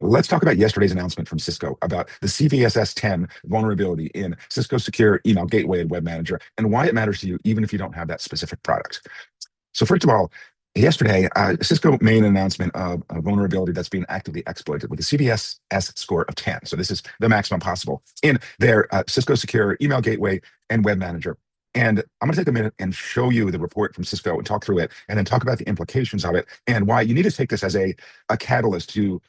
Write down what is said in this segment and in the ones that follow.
Let's talk about yesterday's announcement from Cisco about the CVSS-10 vulnerability in Cisco Secure Email Gateway and Web Manager, and why it matters to you even if you don't have that specific product. So first of all, yesterday, Cisco made an announcement of a vulnerability that's being actively exploited with a CVSS score of 10. So this is the maximum possible in their Cisco Secure Email Gateway and Web Manager. And I'm going to take a minute and show you the report from Cisco and talk through it, and then talk about the implications of it and why you need to take this as a catalyst to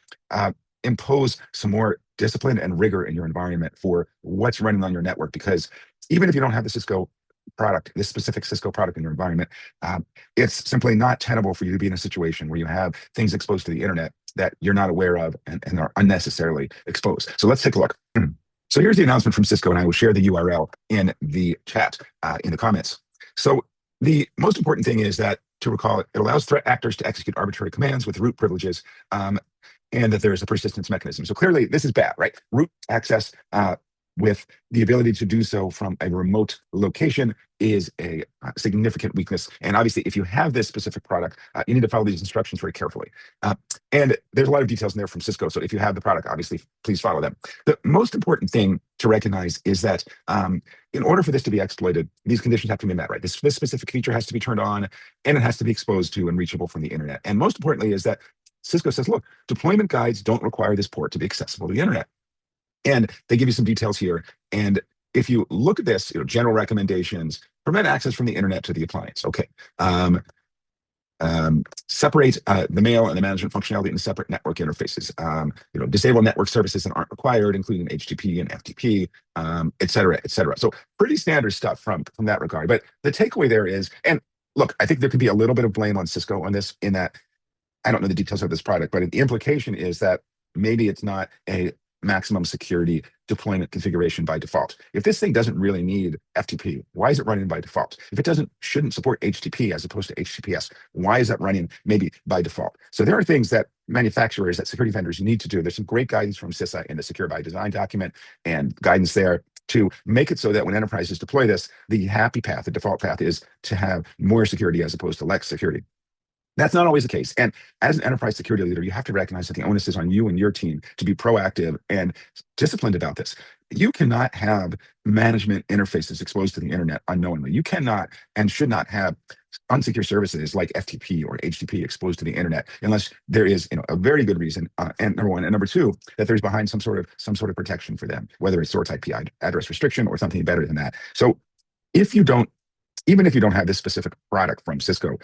impose some more discipline and rigor in your environment for what's running on your network. Because even if you don't have the Cisco product, this specific Cisco product in your environment, it's simply not tenable for you to be in a situation where you have things exposed to the internet that you're not aware of and are unnecessarily exposed. So let's take a look. So here's the announcement from Cisco, and I will share the URL in the chat, in the comments. So the most important thing is that, to recall, it allows threat actors to execute arbitrary commands with root privileges, and that there's a persistence mechanism. So clearly, this is bad, right? Root access with the ability to do so from a remote location is a significant weakness. And obviously, if you have this specific product, you need to follow these instructions very carefully. And there's a lot of details in there from Cisco. So if you have the product, obviously, please follow them. The most important thing to recognize is that in order for this to be exploited, these conditions have to be met, right? This specific feature has to be turned on, and it has to be exposed to and reachable from the internet. And most importantly is that Cisco says, look, deployment guides don't require this port to be accessible to the internet. And they give you some details here. And if you look at this, general recommendations, prevent access from the internet to the appliance. Okay. Separate the mail and the management functionality in separate network interfaces. Disable network services that aren't required, including HTTP and FTP, et cetera, et cetera. So pretty standard stuff from that regard. But the takeaway there is, and look, I think there could be a little bit of blame on Cisco on this, in that I don't know the details of this product, but the implication is that maybe it's not a maximum security deployment configuration by default. If this thing doesn't really need FTP, why is it running by default? If it shouldn't support HTTP as opposed to HTTPS, why is that running maybe by default? So there are things that manufacturers, that security vendors need to do. There's some great guidance from CISA in the Secure by Design document, and guidance there to make it so that when enterprises deploy this, the happy path, the default path, is to have more security as opposed to less security. That's not always the case. And as an enterprise security leader, you have to recognize that the onus is on you and your team to be proactive and disciplined about this. You cannot have management interfaces exposed to the internet unknowingly. You cannot and should not have unsecure services like FTP or HTTP exposed to the internet unless there is a very good reason, and number one. And number two, that there's behind some sort of protection for them, whether it's source IP address restriction or something better than that. So even if you don't have this specific product from Cisco,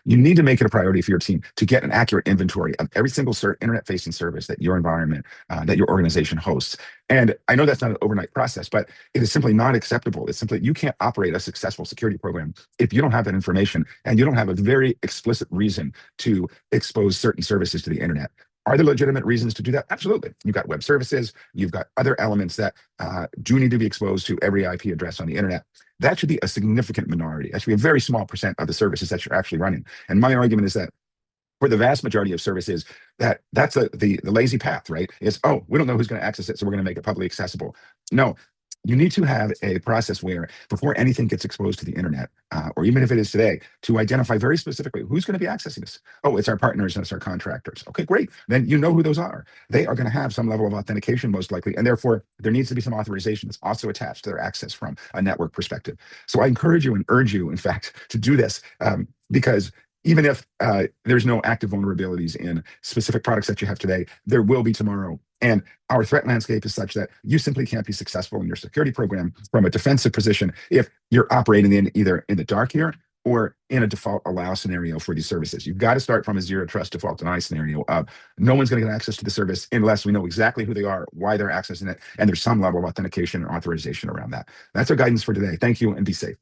you need to make it a priority for your team to get an accurate inventory of every single internet-facing service that your environment, that your organization hosts. And I know that's not an overnight process, but it is simply not acceptable. It's simply, you can't operate a successful security program if you don't have that information and you don't have a very explicit reason to expose certain services to the internet. Are there legitimate reasons to do that? Absolutely. You've got web services. You've got other elements that do need to be exposed to every IP address on the internet. That should be a significant minority. That should be a very small percent of the services that you're actually running. And my argument is that for the vast majority of services, that's the lazy path, right? Is, oh, we don't know who's going to access it, so we're going to make it publicly accessible. No. You need to have a process where, before anything gets exposed to the internet, or even if it is today, to identify very specifically who's going to be accessing this. Oh, it's our partners and it's our contractors. Okay, great. Then you know who those are. They are going to have some level of authentication, most likely, and therefore there needs to be some authorization that's also attached to their access from a network perspective. So I encourage you and urge you, in fact, to do this, because even if there's no active vulnerabilities in specific products that you have today, there will be tomorrow. And our threat landscape is such that you simply can't be successful in your security program from a defensive position if you're operating in either in the dark here or in a default allow scenario for these services. You've got to start from a zero trust default deny scenario of no one's going to get access to the service unless we know exactly who they are, why they're accessing it, and there's some level of authentication and authorization around that. That's our guidance for today. Thank you, and be safe.